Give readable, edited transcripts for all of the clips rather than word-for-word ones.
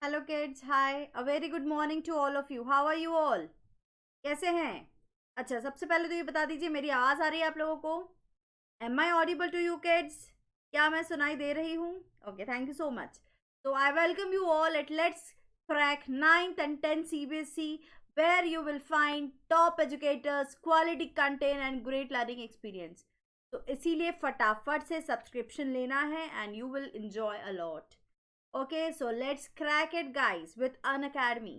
Hello kids, hi, a very good morning to all of you. How are you all? कैसे हैं? अच्छा, सबसे पहले तो ये बता दीजिए, मेरी आवाज़ आ रही है आप लोगों को? Am I audible to you kids? क्या मैं सुनाई दे रही हूँ? Okay, thank you so much. तो I welcome you all at let's crack 9th and 10th CBSE, where you will find top educators, quality content and great learning experience. तो इसीलिए फटाफट से सब्सक्रिप्शन लेना है and you will enjoy a lot. Okay, so let's crack it, guys, with An Academy.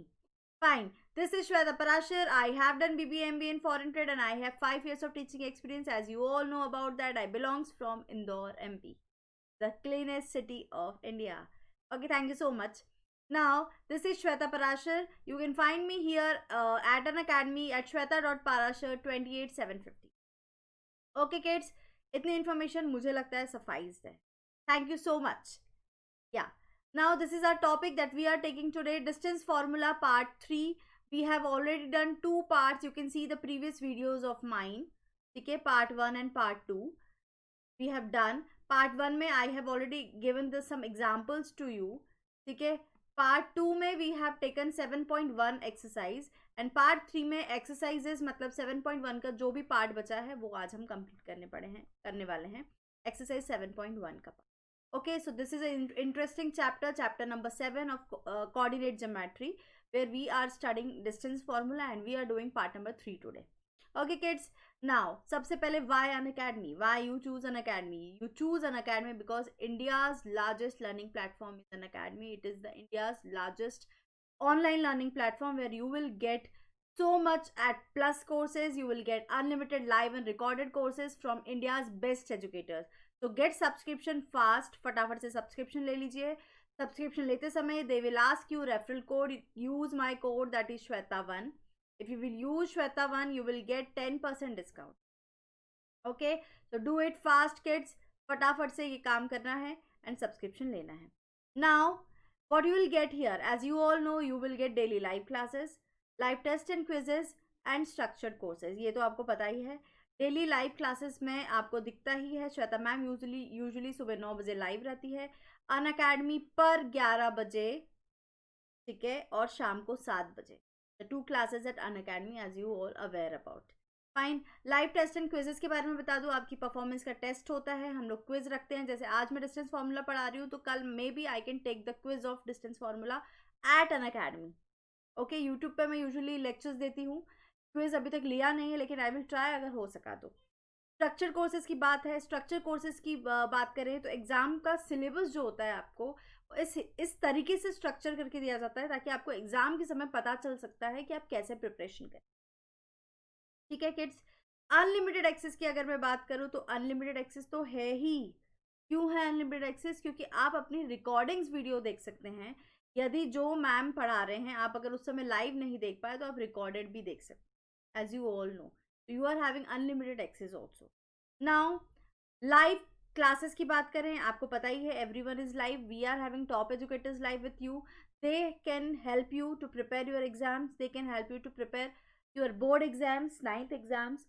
Fine. This is Shweta Parashar. I have done BBMB in foreign trade and I have 5 years of teaching experience. As you all know about that, I belongs from Indore, MP, the cleanest city of India. Okay, thank you so much. Now, this is Shweta Parashar. You can find me here at An Academy at shweta.parashar 28750. Okay, kids, इतनी information मुझे लगता है suffice है. Thank you so much. Yeah. Now this is our topic that we are taking today, distance formula part 3. We have already done 2 parts. You can see the previous videos of mine. Okay, part 1 and part 2. We have done. Part 1 में I have already given some examples to you. Okay. Part 2 में we have taken 7.1 exercise and part 3 में exercises मतलब 7.1 का जो भी part बचा है वो आज हम complete करने वाले हैं exercise 7.1 का part. Okay, so this is an interesting chapter, chapter number 7 of coordinate geometry, where we are studying distance formula and we are doing part number 3 today. Okay, kids. Now, सबसे पहले why an academy? Why you choose an academy? You choose an academy because India's largest learning platform is an academy. It is the India's largest online learning platform where you will get so much at plus courses. You will get unlimited live and recorded courses from India's best educators. तो get subscription fast, फटाफट से subscription ले लीजिए. Subscription लेते समय they will ask you referral code. Use my code that is Shweta one. If you will use Shweta one you will get 10% discount. Okay, so do it fast kids. फटाफट से ये काम करना है एंड सब्सक्रिप्शन लेना है. Now what you will get here, as you all know, you will get daily live classes, live test and quizzes and structured courses. ये तो आपको पता ही है. डेली लाइव क्लासेस में आपको दिखता ही है, श्वेता मैम यूजुअली सुबह 9 बजे लाइव रहती है. अन अकेडमी पर 11 बजे, ठीक है, और शाम को 7 बजे. The 2 classes at Unacademy, as you all aware about. Fine. Live test and quizzes के बारे में बता दूं, आपकी परफॉर्मेंस का टेस्ट होता है, हम लोग क्विज रखते हैं. जैसे आज मैं डिस्टेंस फार्मूला पढ़ा रही हूँ तो कल may be I can take the quiz of distance formula at Unacademy. Okay, YouTube पे मैं यूजुअली लेक्चर्स देती हूँ. क्विज अभी तक लिया नहीं है लेकिन आई विल ट्राई अगर हो सका तो. स्ट्रक्चर कोर्सेज की बात है. स्ट्रक्चर कोर्सेज की बात करें तो एग्जाम का सिलेबस जो होता है आपको इस तरीके से स्ट्रक्चर करके दिया जाता है ताकि आपको एग्जाम के समय पता चल सकता है कि आप कैसे प्रिपरेशन करें. ठीक है किड्स. अनलिमिटेड एक्सेस की अगर मैं बात करूं तो अनलिमिटेड एक्सेस तो है ही. क्यों है अनलिमिटेड एक्सेस? क्योंकि आप अपनी रिकॉर्डिंग्स वीडियो देख सकते हैं. यदि जो मैम पढ़ा रहे हैं आप अगर उस समय लाइव नहीं देख पाए तो आप रिकॉर्डेड भी देख सकते हैं, as you all know. You are having unlimited access also. Now live classes की बात करें, आपको पता ही है everyone is live. We are having top educators live with you. They can help you to prepare your exams. They can help you to prepare your board exams, 9th exams,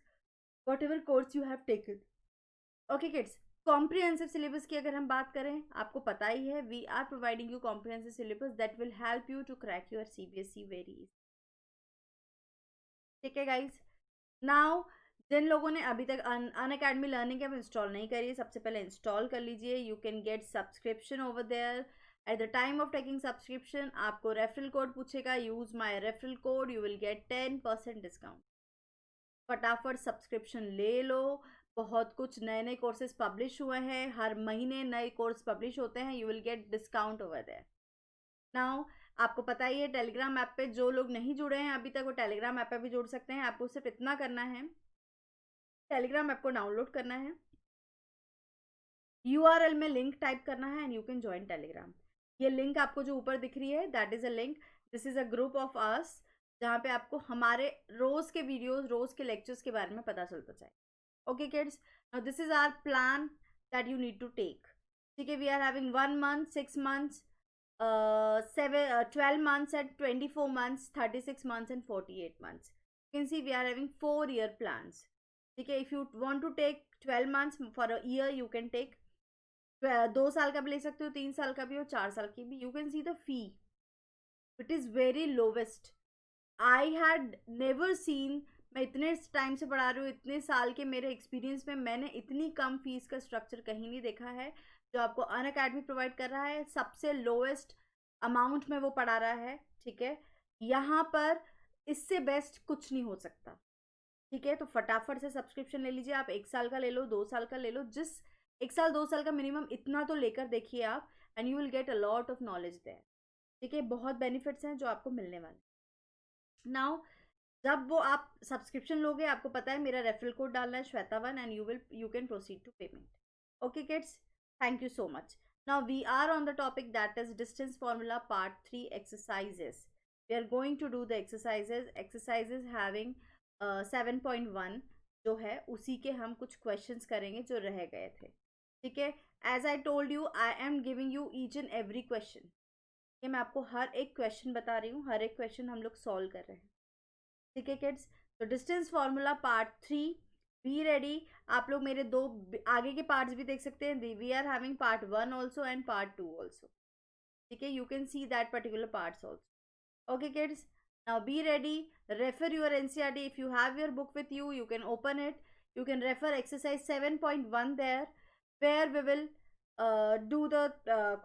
whatever course you have taken. Okay kids. Comprehensive syllabus की अगर हम बात करें, आपको पता ही है we are providing you comprehensive syllabus that will help you to crack your CBSE very easy. ठीक है गाइज. नाउ जिन लोगों ने अभी तक Unacademy learning app install नहीं करी है, सबसे पहले इंस्टॉल कर लीजिए. You can get subscription over there. At the time of taking subscription आपको रेफरल कोड पूछेगा. Use my referral code, you will get 10% discount. फटाफट सब्सक्रिप्शन ले लो. बहुत कुछ नए नए कोर्सेज पब्लिश हुए हैं, हर महीने नए कोर्स पब्लिश होते हैं. You will get discount over there. Now आपको पता ही है टेलीग्राम ऐप पे जो लोग नहीं जुड़े हैं अभी तक वो टेलीग्राम ऐप पे भी जुड़ सकते हैं. आपको सिर्फ इतना करना है, टेलीग्राम ऐप को डाउनलोड करना है, URL में लिंक टाइप करना है and you can join Telegram. ये लिंक आपको जो ऊपर दिख रही है that is a link. This is a group of us जहाँ पे आपको हमारे रोज के वीडियोस, रोज के लेक्चर्स के बारे में पता चलता जाए. Okay kids, now this is our plan that you need to take. ठीक है, we are having 1 month, 6 months, 12 months and 24 months, 36 months and 48 months. You can see we are having 4-year plans. Okay, if you want to take 12 months for a year, you can take 2 साल का भी ले सकते हो, 3 साल का भी और 4 साल की भी. You can see the fee. It is very lowest. I had never seen. मैं इतने टाइम से पढ़ा रही हूँ, इतने साल के मेरे एक्सपीरियंस में मैंने इतनी कम फीस का स्ट्रक्चर कहीं नहीं देखा है जो आपको अन अकेडमी प्रोवाइड कर रहा है. सबसे लोएस्ट अमाउंट में वो पढ़ा रहा है. ठीक है, यहाँ पर इससे बेस्ट कुछ नहीं हो सकता. ठीक है, तो फटाफट से सब्सक्रिप्शन ले लीजिए. आप 1 साल का ले लो, 2 साल का ले लो, जिस 1 साल 2 साल का मिनिमम इतना तो लेकर देखिए आप, and you will get a lot of knowledge there. ठीक है, बहुत बेनिफिट्स हैं जो आपको मिलने वाले. नाउ जब वो आप सब्सक्रिप्शन लोगे, आपको पता है मेरा रेफरल कोड डालना है Shweta one, and you can proceed to payment. Okay kids, thank you so much. Now we are on the topic that is distance formula part 3 exercises. We are going to do the exercises having 7.1 जो है उसी के हम कुछ questions करेंगे जो रह गए थे. ठीक है, as I told you, I am giving you each and every question. ये मैं आपको हर एक question बता रही हूँ, हर एक question हम लोग solve कर रहे हैं. ठीक है किड्स, तो distance formula part 3, be ready. आप लोग मेरे दो आगे के पार्ट्स भी देख सकते हैं. We are having part 1 also and part 2 also. ठीक है, you can see that particular parts also. Okay kids, now be ready. Refer your NCERT. If you have your book with you, you can open it. You can refer exercise 7.1 there, where we will do the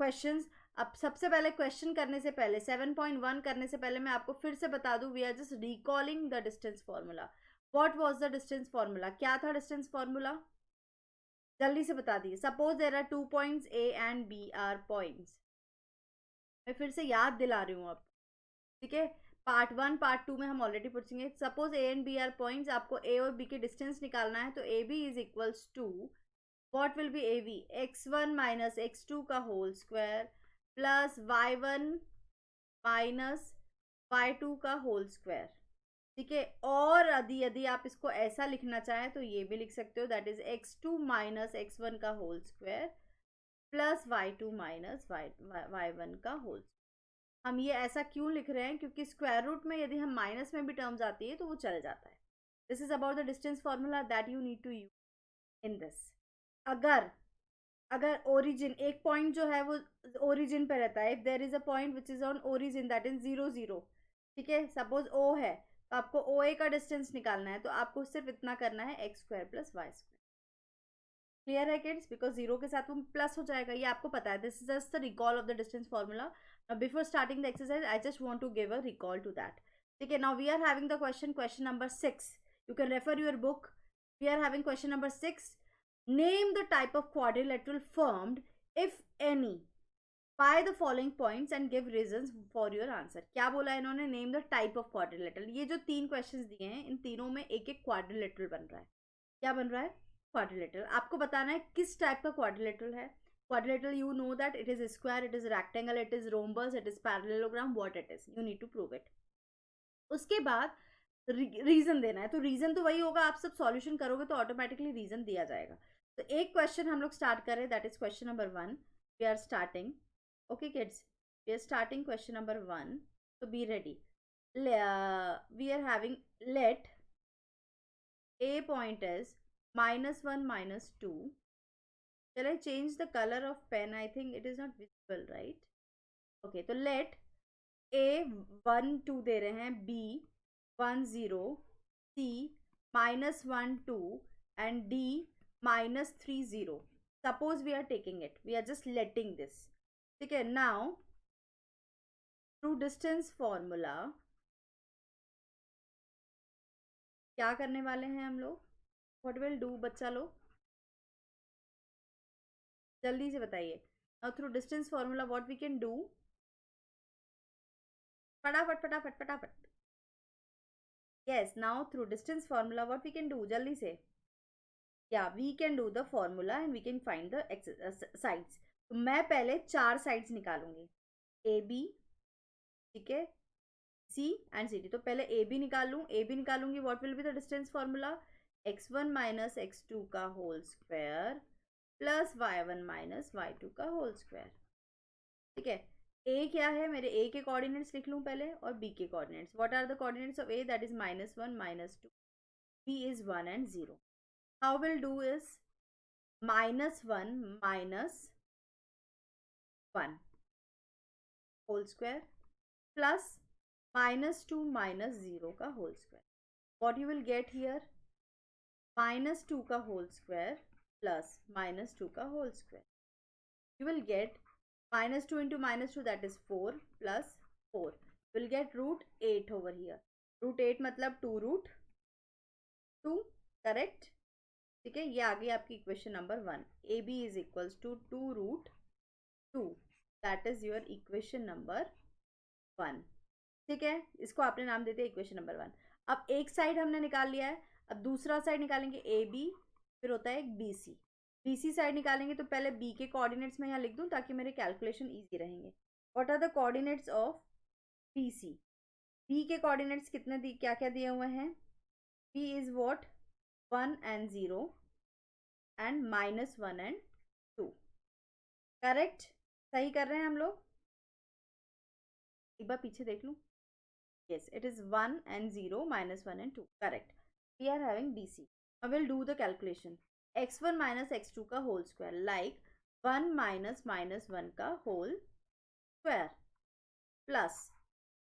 questions. अब सबसे पहले question करने से पहले, 7.1 करने से पहले मैं आपको फिर से बता दूं, we are just recalling the distance formula. What was the distance formula? क्या था डिस्टेंस फार्मूला? जल्दी से बता दिए. Suppose there are 2 points A and B are points. मैं फिर से याद दिला रही हूँ आपको. ठीक है, पार्ट 1 पार्ट 2 में हम ऑलरेडी पूछेंगे. Suppose A and B are points, आपको ए और बी के डिस्टेंस निकालना है. तो A B is equals to, what will be A B? x1 minus x2 का whole square plus y1 minus y2 का होल स्क्वायर. ठीक है, और यदि आप इसको ऐसा लिखना चाहें तो ये भी लिख सकते हो, that is x2 minus x1 का whole square plus y2 minus y1 का होल. हम ये ऐसा क्यों लिख रहे हैं? क्योंकि स्क्वायर रूट में यदि हम माइनस में भी टर्म्स आती है तो वो चल जाता है. This is about the distance formula that you need to use in this. अगर ओरिजिन, एक पॉइंट जो है वो ओरिजिन पे रहता है, if there is a point which is on origin that is 0 0. ठीक है, सपोज ओ है तो आपको ओ ए का डिस्टेंस निकालना है, तो आपको सिर्फ इतना करना है X square plus Y square. Clear है किड्स? बिकॉज 0 के साथ वो प्लस हो जाएगा, ये आपको पता है. This is just the recall of the distance formula. Before starting the exercise I just want to give a recall to that. ठीक है, now we are having the question number 6. You can refer your book. We are having question number 6. Name the type of quadrilateral formed, if any, by the following points and give reasons for your answer. क्या बोला इन्होंने? Name the type of quadrilateral. ये जो 3 questions दिए हैं, इन तीनों में एक एक क्वाड्रिलेटरल बन रहा है. क्या बन रहा है? क्वाड्रिलेटरल. आपको बताना है किस टाइप का क्वाड्रिलेटरल है. Quadrilateral, you know that it is square, it is rectangle, it is rhombus, it is parallelogram, what it is, you need to prove it. उसके बाद रीजन देना है. तो रीजन तो वही होगा, आप सब सॉल्यूशन करोगे तो ऑटोमेटिकली रीजन दिया जाएगा. तो एक क्वेश्चन हम लोग स्टार्ट करें, that is question number 1. We are starting. Okay kids, we are starting question number 1. तो be ready. We are having let A point is -1 -2. Shall I change the color of pen? I think it is not visible, right? Okay, तो let A 1 2 दे रहे हैं, B 1 0, C -1 2 and D -3 0. Suppose we are taking it, we are just letting this. ठीक है, now through distance formula क्या करने वाले हैं हम लोग? What will do बच्चा लोग? जल्दी से बताइए. Now through distance formula what we can do? फटाफट फटाफट फटाफट. Yes, now through distance formula what we can do? जल्दी से. Yeah, we can do the formula and we can find the sides. तो मैं पहले 4 साइड्स निकालूंगी. ए बी, ठीक है, सी एंड सी डी. तो पहले ए बी निकाल लूँ. ए बी निकालूंगी, what will be the distance formula? x1 minus x2 का whole square plus y1 minus y2 का होल स्क्वायर. ठीक है, ए क्या है? मेरे ए के कोऑर्डिनेट्स लिख लूँ पहले और बी के coordinates. What are the coordinates of A? That is -1 -2. B is 1 and 0. How we'll do is -1 minus 1 whole square plus -2 minus 0 का whole square. What you will get here? -2 का होल स्क्वायर प्लस -2 का whole square. You will get -2 into -2, that is 4, plus 4. You will get root 8 over here. Root 8 मतलब 2 root 2, correct? ठीक है, ये आ गई आपकी equation number 1. AB is equals to 2 root 2. That is your equation number 1. ठीक है, इसको आपने नाम देते हैं इक्वेशन नंबर 1. अब एक साइड हमने निकाल लिया है, अब दूसरा साइड निकालेंगे AB, फिर होता है एक BC. BC साइड निकालेंगे तो पहले B के कोऑर्डिनेट्स में यहाँ लिख दूँ ताकि मेरे कैलकुलेशन ईजी रहेंगे. What are the coordinates of BC? B के कोऑर्डिनेट्स कितने दी, क्या क्या दिए हुए हैं? B is what? 1 and 0 and -1 and 2. Correct? सही कर रहे हैं हम लोग? एक बार पीछे देख लूँ. Yes, it is 1 and 0, -1 and 2. Correct. We are having BC. Now we'll do the calculation. x1 minus x2 का whole square, like 1 minus -1 का whole square, plus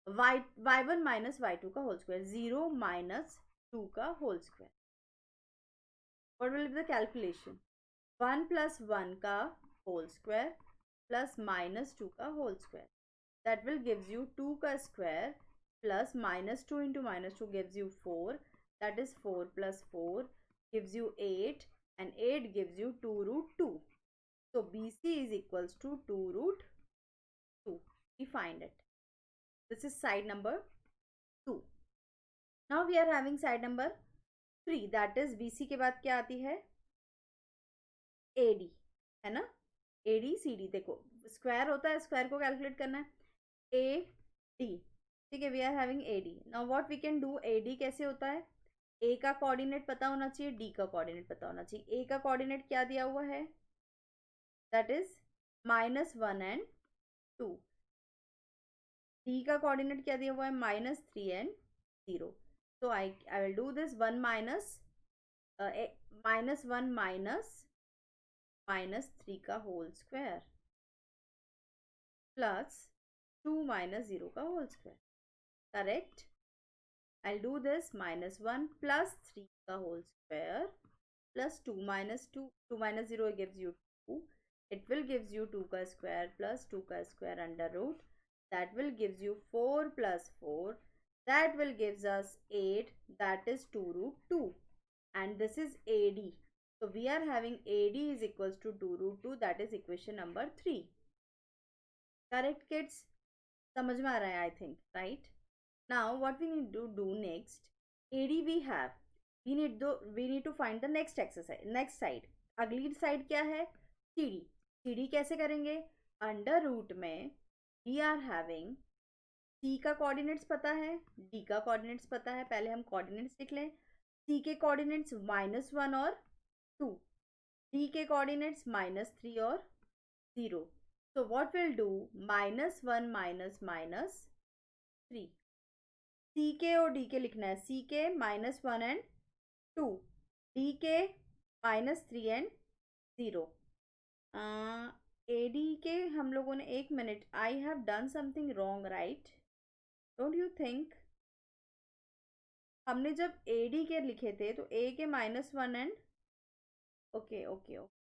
y1 minus y2 का whole square, 0 minus 2 का whole square. What will be the calculation? 1 plus 1 का whole square plus -2 का whole square. That will gives you 2 का square plus -2 into -2 gives you 4. That is 4 plus 4 gives you 8, and 8 gives you 2 root 2. So BC is equals to 2 root 2. We find it. This is side number 2. Now we are having side number 3. That is BC के बाद क्या आती है? AD, है ना? AD CD. देखो square होता है, स्क्वायर को कैलकुलेट करना है. AD, ठीक है, we are having AD. Now what we can do, AD कैसे होता है? A का कोऑर्डिनेट पता होना चाहिए, D का कोऑर्डिनेट पता होना चाहिए. A का कोऑर्डिनेट क्या दिया हुआ है? That is -1 and 2. D का कोऑर्डिनेट क्या दिया हुआ है? -3 and 0. So I will do this 1 minus -1 minus 3 का होल स्क्वायर प्लस 2 minus 0 का whole square. Correct? I'll do this -1 plus 3 का whole square plus 2 minus 2. 2 minus 0 gives you 2. It will gives you 2 का square plus 2 का square under root. That will gives you 4 plus 4. That will gives us 8. That is 2 root 2. And this is AD. So we are having AD is equals to 2 root 2. That is equation number 3. Correct, kids? समझ में आ रहा है, I think, right? Now what we need to do next? AD we have. We need to find the next exercise, next side. अगली side क्या है? CD. CD कैसे करेंगे? Under root में we are having C का coordinates पता है, D का कोऑर्डिनेट्स पता है. पहले हम कोऑर्डिनेट्स लिख लें. C के कोऑर्डिनेट्स -1 और 2. D के कोऑर्डिनेट्स -3 और 0. So what we'll do? -1 minus -3. C के और D के लिखना है. C के -1 and 2. D के -3 and 0. AD के हम लोगों ने, एक minute, I have done something wrong, right? Don't you think? हमने जब AD के लिखे थे तो A के -1 and, okay okay okay,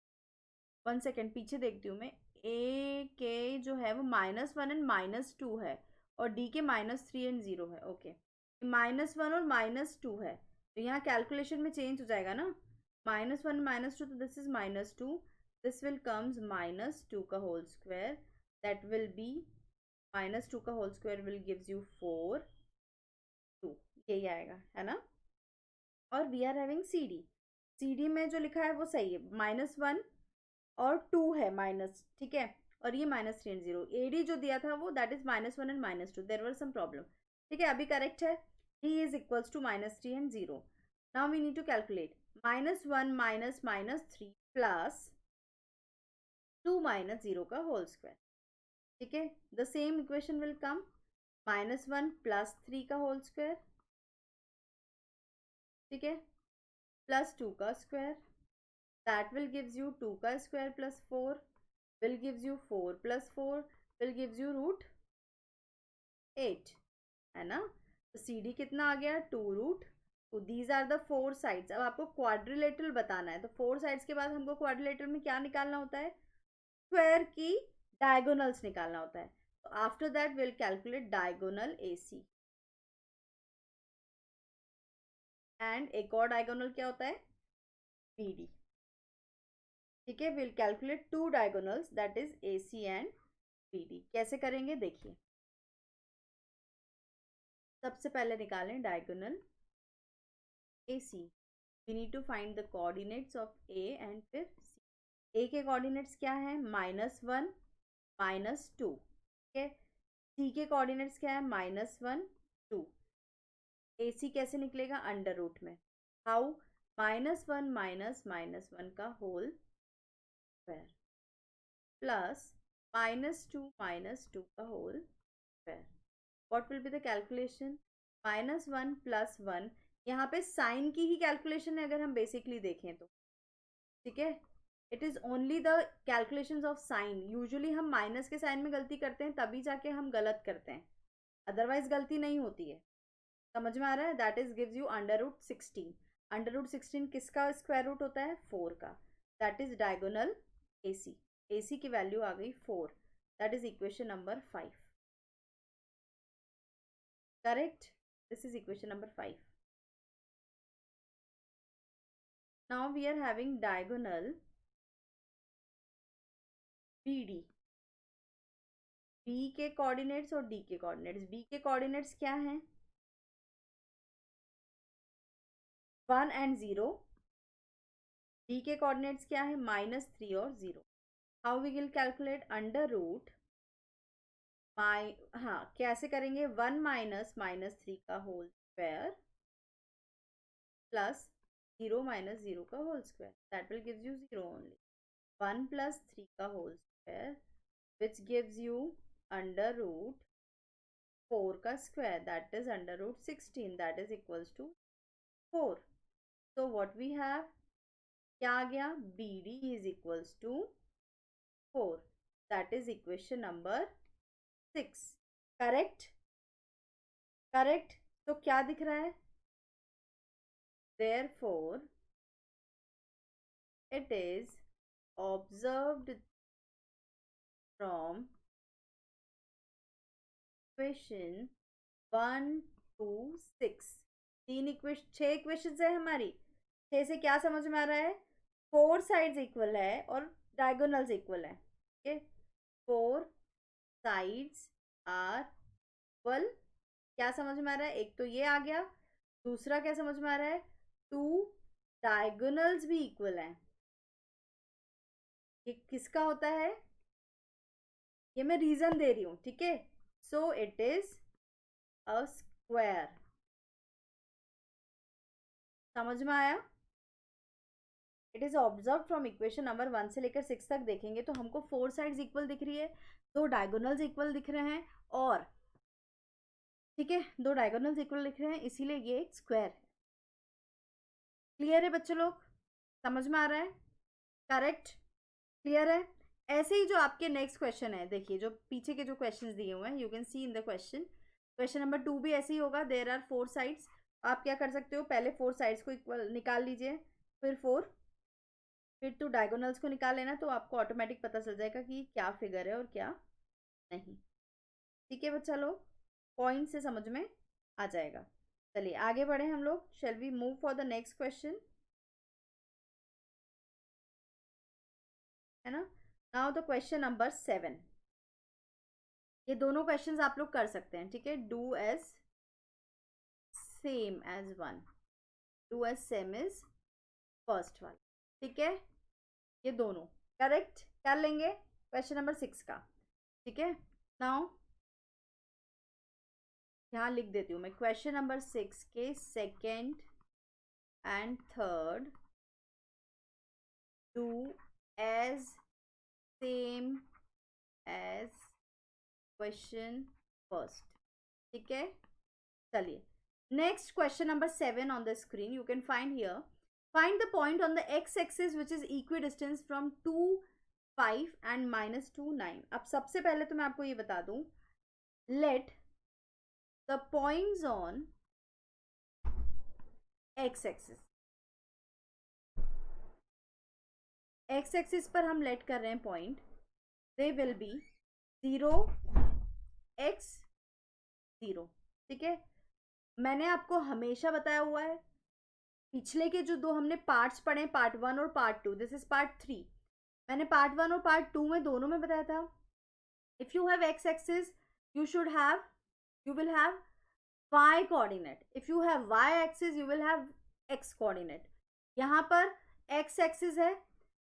1 second पीछे देखती हूँ मैं. A के जो है वो -1 एंड -2 है और D के -3 एंड 0 है. ओके, -1 और -2 है तो यहाँ कैलकुलेशन में चेंज हो जाएगा ना. -1 -2, तो this is -2. This will comes -2 का whole square. That will be -2 का whole square will gives you 4 2. यही आएगा, है ना? और वी आर हैविंग CD में जो लिखा है वो सही है. -1 और 2 है माइनस, ठीक है, और ये -3 एंड 0. AD जो दिया था वो that is -1 and -2. There were some problem. ठीक है, अभी करेक्ट है. D is equals to -3 and 0. Now we need to calculate. -1 minus -3 plus 2 minus 0 का होल स्क्वायर. ठीक है, the same equation will come. -1 plus 3 का होल स्क्वायर, ठीक है, प्लस 2 का square. That will gives you 2 का square plus 4 will gives you 4 plus 4 will gives you root 8 है ना। तो CD कितना आ गया 2√2। These are the 4 sides. अब आपको क्वाड्रिलेटरल बताना है, तो 4 साइड्स के बाद हमको क्वाड्रिलेटरल में क्या निकालना होता है, स्क्वायर की डायगोनल्स निकालना होता है। तो after that will calculate diagonal AC। And एक और डायगोनल क्या होता है, BD। ठीक है, will calculate 2 diagonals that is AC and BD। कैसे करेंगे देखिए, सबसे पहले निकालें diagonal AC। We need to find the coordinates of A and फिर C। A के कोऑर्डिनेट्स क्या है, -1 -2। ठीक है, C के कोऑर्डिनेट्स क्या है, -1 2। AC कैसे निकलेगा, अंडर रूट में। हाउ, -1 -1 का होल स्क्वायर प्लस -2 का whole square. What will be the calculation, -1 + 1। यहाँ पे साइन की ही कैलकुलेशन है अगर हम बेसिकली देखें तो। ठीक है, it is only the calculations of sine. Usually हम माइनस के साइन में गलती करते हैं, तभी जाके हम गलत करते हैं, अदरवाइज गलती नहीं होती है। समझ में आ रहा है, दैट इज गिव्स यू √16। √16 किसका स्क्वायर रूट होता है, 4 का। That is diagonal AC। AC की वैल्यू आ गई 4। That is equation number 5। Correct, this is equation number 5। Now we are having diagonal BD। B के कोऑर्डिनेट्स और D के कोऑर्डिनेट्स। B के कोऑर्डिनेट्स क्या हैं, 1 एंड 0। D के कोऑर्डिनेट्स क्या है, -3 और 0। How we will calculate, under root हाँ कैसे करेंगे, 1 - -3 का होल स्क्वायर प्लस 0 - 0 का whole square. That will gives you 0 only. 1 + 3 का whole square which gives you under root 4 का square, that is under root 16। That is equals to 4। So what we have, क्या आ गया, BD is equals to 4। That is equation number 6। Correct, correct. तो क्या दिख रहा है, therefore it is observed from equation 1 to 6। 6 equation है हमारी। 6 से क्या समझ में आ रहा है, 4 साइड्स इक्वल है और डायगोनल्स इक्वल है। ठीक है, 4 साइड्स आर इक्वल। क्या समझ में आ रहा है, एक तो ये आ गया, दूसरा क्या समझ में आ रहा है, 2 डायगोनल्स भी इक्वल है। ये किसका होता है, ये मैं रीजन दे रही हूं। ठीक है, so it is a square. समझ में आया, it is observe from equation number 1 से लेकर 6 तक देखेंगे तो हमको 4 साइड्स इक्वल दिख रही है, 2 डायगोनल्स इक्वल दिख रहे हैं, और ठीक है 2 डायगोनल्स इक्वल दिख रहे हैं, इसीलिए ये एक स्क्वायर है। क्लियर है बच्चों लोग, समझ में आ रहा है, करेक्ट, क्लियर है। ऐसे ही जो आपके नेक्स्ट क्वेश्चन है, देखिए जो पीछे के जो क्वेश्चन दिए हुए हैं, you can see in the question. Question number 2 भी ऐसे ही होगा, देयर आर 4 साइड्स। आप क्या कर सकते हो, पहले 4 साइड्स को इक्वल निकाल लीजिए, फिर 4, फिर 2 डायगोनल्स को निकाल लेना, तो आपको ऑटोमेटिक पता चल जाएगा कि क्या फिगर है और क्या नहीं। ठीक है बच्चा लोग, पॉइंट से समझ में आ जाएगा। चलिए आगे बढ़े हम लोग, shall we move for the next question, है ना। Now the question number 7। ये दोनों क्वेश्चंस आप लोग कर सकते हैं। ठीक है, do as same as 1, do as same is first वाला। ठीक है, ये दोनों करेक्ट कर लेंगे क्वेश्चन नंबर 6 का। ठीक है, नाउ यहाँ लिख देती हूँ मैं, क्वेश्चन नंबर 6 के second and third do as same as question first. ठीक है, चलिए next question number 7 on the screen you can find here. Find the point on the X axis which is equidistance from 2 5 and -2 9। अब सबसे पहले तो मैं आपको ये बता दूं, let the points on x axis, x axis पर हम लेट कर रहे हैं point, they will be 0 x 0, ठीक है। मैंने आपको हमेशा बताया हुआ है, पिछले के जो दो हमने पार्ट्स पढ़े, पार्ट 1 और पार्ट 2, दिस इज पार्ट 3, मैंने पार्ट 1 और पार्ट 2 में दोनों में बताया था, if you have x axis you should have, you will have y coordinate, if you have y axis you will have x coordinate। यहाँ पर x axis है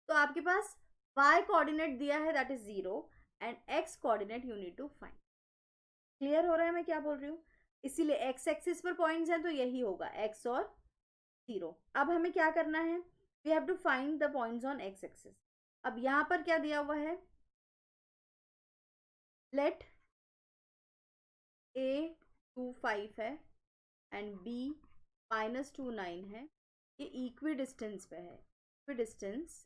तो आपके पास y coordinate दिया है, that is 0, and x coordinate you need to find। Clear हो रहा है मैं क्या बोल रही हूँ? इसीलिए x axis पर पॉइंट्स हैं तो यही होगा x और 0। अब हमें क्या करना है, we have to find the points on x axis। अब यहाँ पर क्या दिया हुआ है, let A 2 5 है एंड B -2 9 है, ये इक्वी डिस्टेंस पे है, equi distance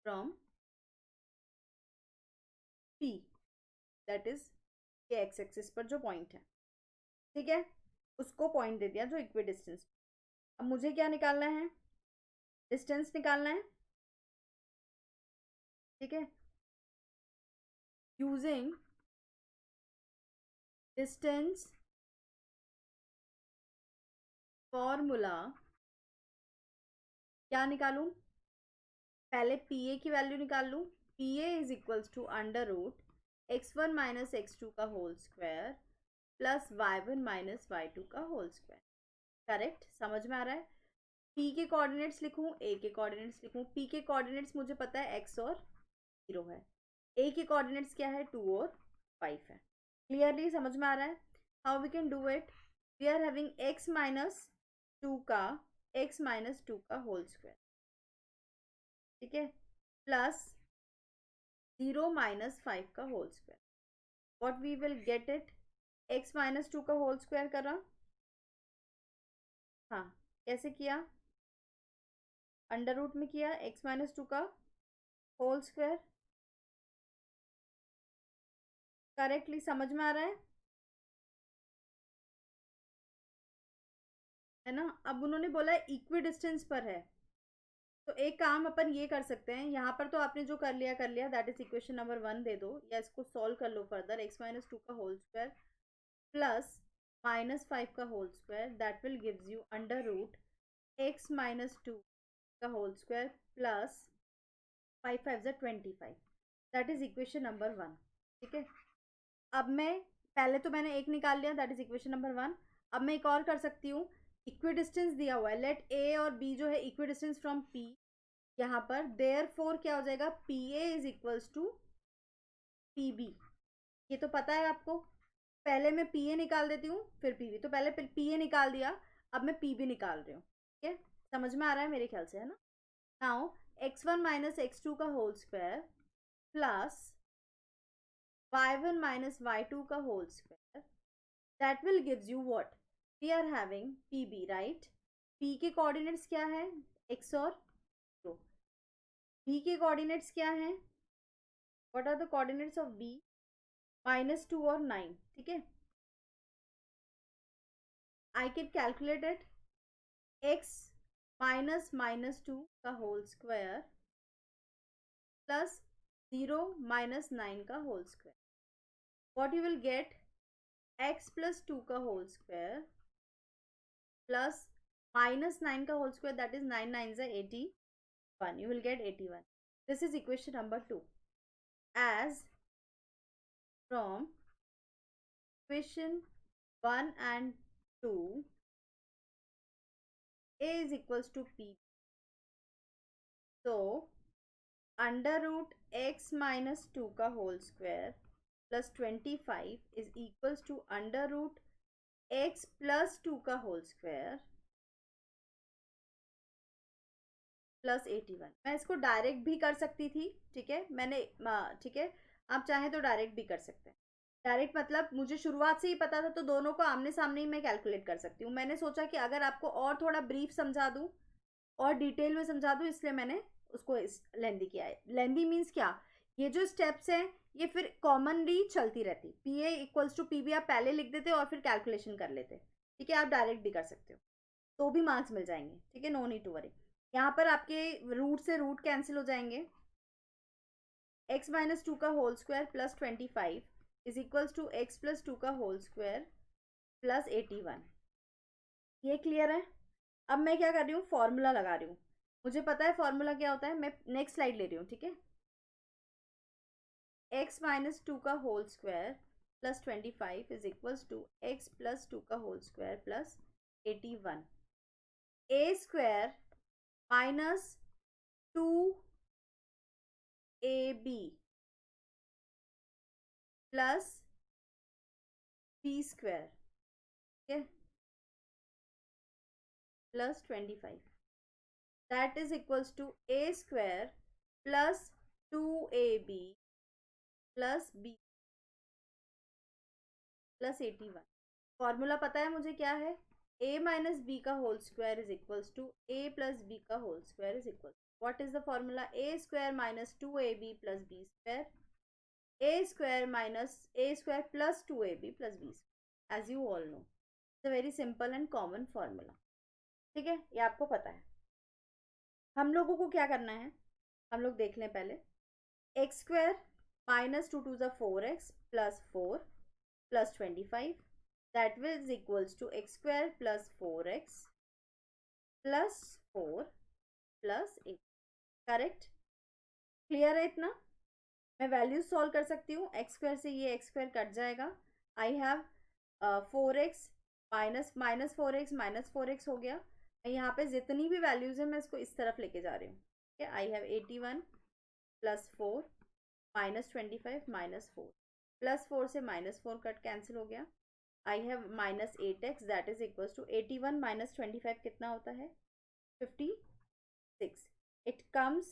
from P, that is ये एक्स एक्सिस पर जो पॉइंट है, ठीक है, उसको पॉइंट दे दिया जो इक्वी डिस्टेंस। अब मुझे क्या निकालना है, डिस्टेंस निकालना है, ठीक है, यूजिंग डिस्टेंस फॉर्मूला। क्या निकालूं, पहले पी ए की वैल्यू निकाल लूं, P A is equals to under root x1 minus x2 का whole square plus y1 minus y2 का होल स्क्वायर। करेक्ट, समझ में आ रहा है? p के कोऑर्डिनेट्स लिखूं, a के कोऑर्डिनेट्स लिखूं, p के कोऑर्डिनेट्स मुझे पता है x और 0 है, a के कोऑर्डिनेट्स क्या है 2 और 5 है। क्लियरली समझ में आ रहा है? How we can do it, we are having x minus 2 का x माइनस 2 का होल स्क्वायर, ठीक है, प्लस 0 माइनस 5 का whole square. What we will get it, x minus 2 का होल स्क्वायर करा, हाँ कैसे किया, अंडर रूट में किया, x माइनस 2 का होल स्क्वायर। करेक्टली समझ में आ रहा है ना? अब उन्होंने बोला है इक्वी डिस्टेंस पर है, तो एक काम अपन ये कर सकते हैं, यहाँ पर तो आपने जो कर लिया, दैट इज इक्वेशन नंबर 1 दे दो, या इसको सॉल्व कर लो फर्दर, x माइनस 2 का होल स्क्वायर प्लस -5 का whole square, that will gives you under root x minus 2 का होल स्क्वायर प्लस 5 5 ज़ा 25, दैट इज इक्वेशन नंबर 1, ठीक है। अब मैं पहले तो मैंने एक निकाल लिया, दैट इज इक्वेशन नंबर 1। अब मैं एक और कर सकती हूँ, इक्वी डिस्टेंस दिया हुआ है, लेट a और b जो है इक्वी डिस्टेंस फ्रॉम p, यहाँ पर देयरफॉर क्या हो जाएगा, P A is equals to P B, ये तो पता है आपको। पहले मैं पी ए निकाल देती हूँ फिर पी बी, तो पहले पी ए निकाल दिया, अब मैं पी बी निकाल रही हूँ, ठीक है, समझ में आ रहा है मेरे ख्याल से, है ना? नाउ x1 माइनस x2 का whole square plus y1 minus y2 का whole square, that will gives you what, we are having P B, right. p के कोऑर्डिनेट्स क्या है, x और 2, b के कोऑर्डिनेट्स क्या हैं, what are the coordinates of b, -2 और 9, ठीक है। I can calculate it, x -2 का होल स्क्वायर प्लस 0 -9 का whole square, what you will get, x plus 2 का होल स्क्वायर प्लस -9 का होल स्क्वायर, दैट इज 9 9 ज़ा 81, you will get 81। this is equation number 2, as from equation 1 and 2 a is equals to p, so under root x minus 2 का whole square plus 25 is equals to under root x plus 2 का whole square plus 81। मैं इसको direct भी कर सकती थी, ठीक है, मैंने ठीक है, आप चाहें तो डायरेक्ट भी कर सकते हैं। डायरेक्ट मतलब मुझे शुरुआत से ही पता था, तो दोनों को आमने सामने ही मैं कैलकुलेट कर सकती हूँ। मैंने सोचा कि अगर आपको और थोड़ा ब्रीफ समझा दूँ और डिटेल में समझा दूँ, इसलिए मैंने उसको लेंदी किया है। लेंदी मीन्स क्या, ये जो स्टेप्स हैं ये फिर कॉमनली चलती रहती। P A equals to P B आप पहले लिख देते और फिर कैलकुलेशन कर लेते, ठीक है। आप डायरेक्ट भी कर सकते हो तो भी मार्क्स मिल जाएंगे, ठीक है, नो नीड टू वरी। यहाँ पर आपके रूट से रूट कैंसिल हो जाएंगे। x माइनस टू का whole square plus 25 is equals to x plus two का होल स्क्वायर प्लस 81। ये क्लियर है। अब मैं क्या कर रही हूँ, फॉर्मूला लगा रही हूँ। मुझे पता है फॉर्मूला क्या होता है। मैं नेक्स्ट स्लाइड ले रही हूँ, ठीक है। x माइनस टू का whole square plus 25 is equals to x plus two का whole square plus 81। A square minus 2ab plus B square, ठीक है, plus 25 that is equals to a square plus 2ab plus b plus 81। Formula पता है मुझे क्या है, a minus b का whole square is equals to a plus b का whole square is equal. What is the formula, a square minus 2ab plus B square, a square minus a square plus 2ab plus B square. As you all know it's a very simple and common formula, ठीक है, ये आपको पता है। हम लोगों को क्या करना है, हम लोग देख लें पहले। एक्स स्क्वायर माइनस 2 टू ज़ 4x plus 4 plus 25 that is equals to x square plus 4x plus 4 plus 8। Correct, clear है इतना। मैं वैल्यूज सॉल्व कर सकती हूँ। एक्स स्क्वायर से ये एक्स स्क्वायर कट जाएगा। I have 4x minus minus 4x minus 4x हो गया। मैं यहाँ पे जितनी भी वैल्यूज है मैं इसको इस तरफ लेके जा रही हूँ, ठीक है। I have 81 plus 4 minus 25 minus 4 plus 4 से माइनस 4 कट कैंसिल हो गया। I have minus 8x that is equals to 81 minus 25 कितना होता है 56। It comes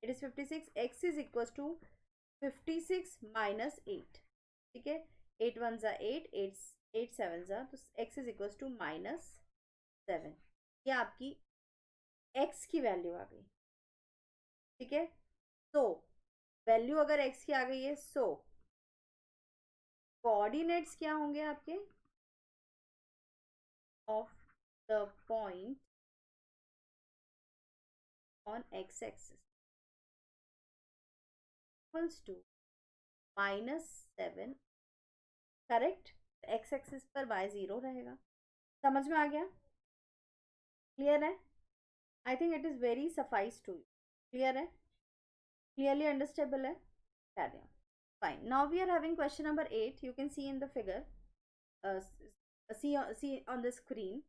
it is 56। x is equals to 56 minus 8, ठीक है। 8 1 जा 8 8 7 जा, तो x is equals to minus 7। ये आपकी x की वैल्यू आ गई, ठीक है। तो वैल्यू अगर x की आ गई है सो कोऑर्डिनेट्स क्या होंगे आपके of the point on x axis equals to -7। Correct, x axis पर y 0 रहेगा। समझ में आ गया, क्लियर है। I think it is very suffice to you. Clear है, क्लियरली अंडरस्टेबल है। चलिए fine. Now we are having question number 8। You can see in the figure, see on the screen।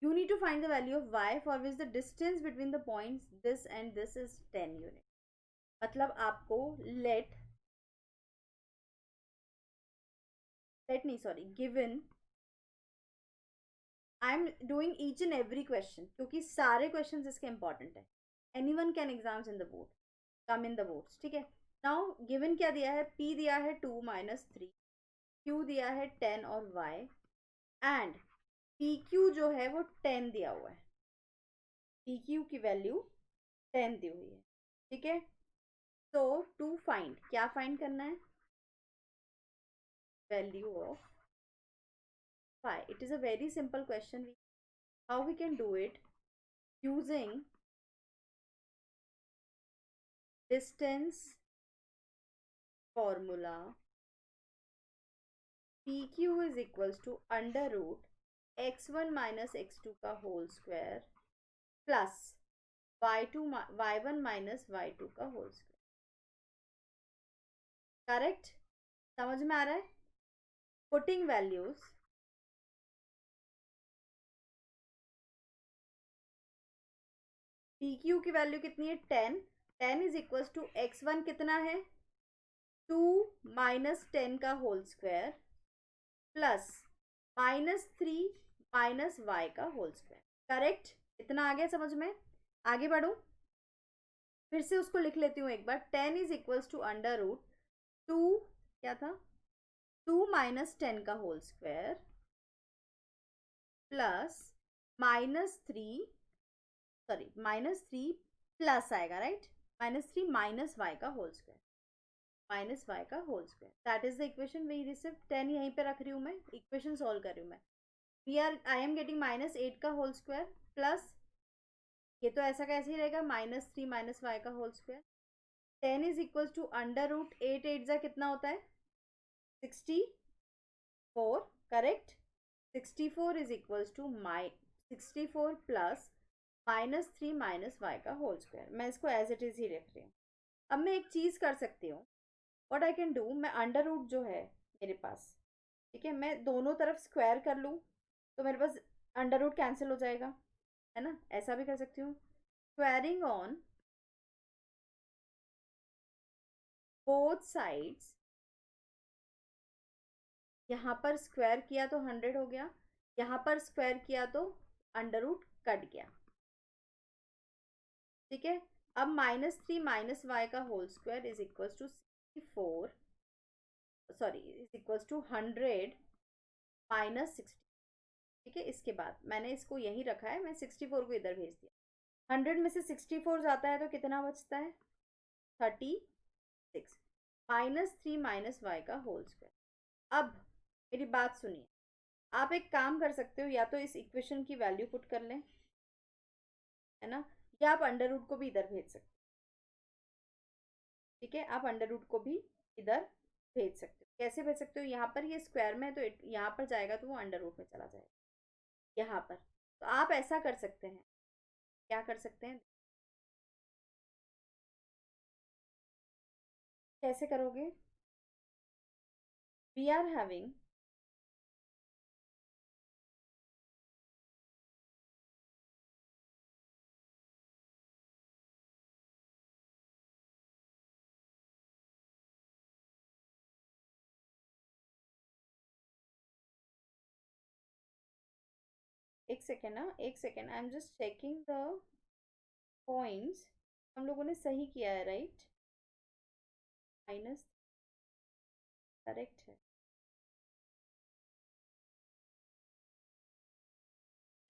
You need to find the value of y for which the distance between the points this and this is 10 unit। मतलब आपको given I am doing each and every question क्योंकि सारे question इसके important है। Any one can exams in the board, come in the boards, ठीक है। Now given क्या दिया है, p दिया है 2 माइनस 3, q दिया है 10 और y एंड pq जो है वो 10 दिया हुआ है। pq की वैल्यू 10 दी हुई है, ठीक है। तो टू फाइंड, क्या फाइंड करना है, value of phi। It is a very simple question। How we can do it, using distance formula। pq is equals to under root x1 minus x2 का whole square plus y1 minus y2 का whole square. Correct, समझ में आ रहा है। Putting values, pq की value कितनी है 10। 10 इज इक्वल्स टू x1 कितना है 2 माइनस 10 का whole square plus -3 minus y का होल स्क्वायर। करेक्ट, इतना आ गया समझ में। आगे बढ़ूं, फिर से उसको लिख लेती हूँ एक बार। 10 is equals to under root 2 क्या था 2 माइनस 10 का होल स्क्वायर प्लस -3 प्लस आएगा, राइट। -3 माइनस वाई का होल स्क्वायर, माइनस वाई का whole square, that is the equation we receive. 10 यहीं पे रख रही हूँ मैं, इक्वेशन सॉल्व कर रही हूँ मैं। आई एम गेटिंग -8 का होल स्क्वायर प्लस, ये तो ऐसा कैसे ही रहेगा, -3 माइनस वाई का whole square. 10 is equal to √8, 8 जा कितना होता है 64, correct. 64 is equals to 64 plus -3 minus Y का होल स्क्वायर। मैं इसको एज इट इज ही रख रही हूँ। अब मैं एक चीज़ कर सकती हूँ, व्हाट आई कैन डू, मैं अंडर रूट जो है मेरे पास, ठीक है, मैं दोनों तरफ स्क्वायर कर लूँ तो मेरे पास अंडर रूट कैंसिल हो जाएगा, है ना, ऐसा भी कर सकती हूँ। स्क्वायरिंग ऑन बोथ साइड्स, यहाँ पर स्क्वायर किया तो 100 हो गया, यहाँ पर स्क्वायर किया तो अंडर रूट कट गया, ठीक है। अब -3 माइनस वाई का whole square is equals to 64, sorry is equals to 100 minus 60, ठीक है। इसके बाद मैंने इसको यहीं रखा है, मैं 64 को इधर भेज दिया। 100 में से 64 जाता है तो कितना बचता है 36, -3 माइनस वाई का होल स्क्वायर। अब मेरी बात सुनिए, आप एक काम कर सकते हो, या तो इस इक्वेशन की वैल्यू पुट कर लें, है ना, या आप अंडर रूट को भी इधर भेज सकते हो, ठीक है, आप अंडर रूट को भी इधर भेज सकते हो। कैसे भेज सकते हो, यहाँ पर ये स्क्वायर में है तो यहाँ पर जाएगा तो वो अंडर रूट में चला जाएगा यहाँ पर। तो आप ऐसा कर सकते हैं, क्या कर सकते हैं, कैसे करोगे, वी आर हैविंग एक सेकेंड ना, एक second, I am just checking the points, हम लोगों ने सही किया है राइट, माइनस करेक्ट है,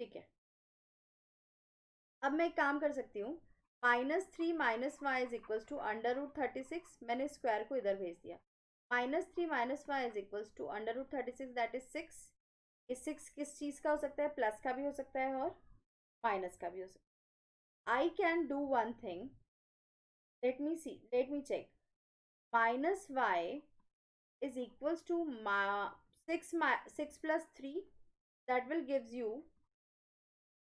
ठीक है। अब मैं एक काम कर सकती हूँ, -3 minus y is equals to under root 36, मैंने स्क्वायर को इधर भेज दिया, -3 minus y is equals to under root 36, that is 6। ये 6 किस चीज़ का हो सकता है, प्लस का भी हो सकता है और माइनस का भी हो सकता है। I can do one thing, let me see, let me check, minus y is equals to 6 plus 3, that will gives you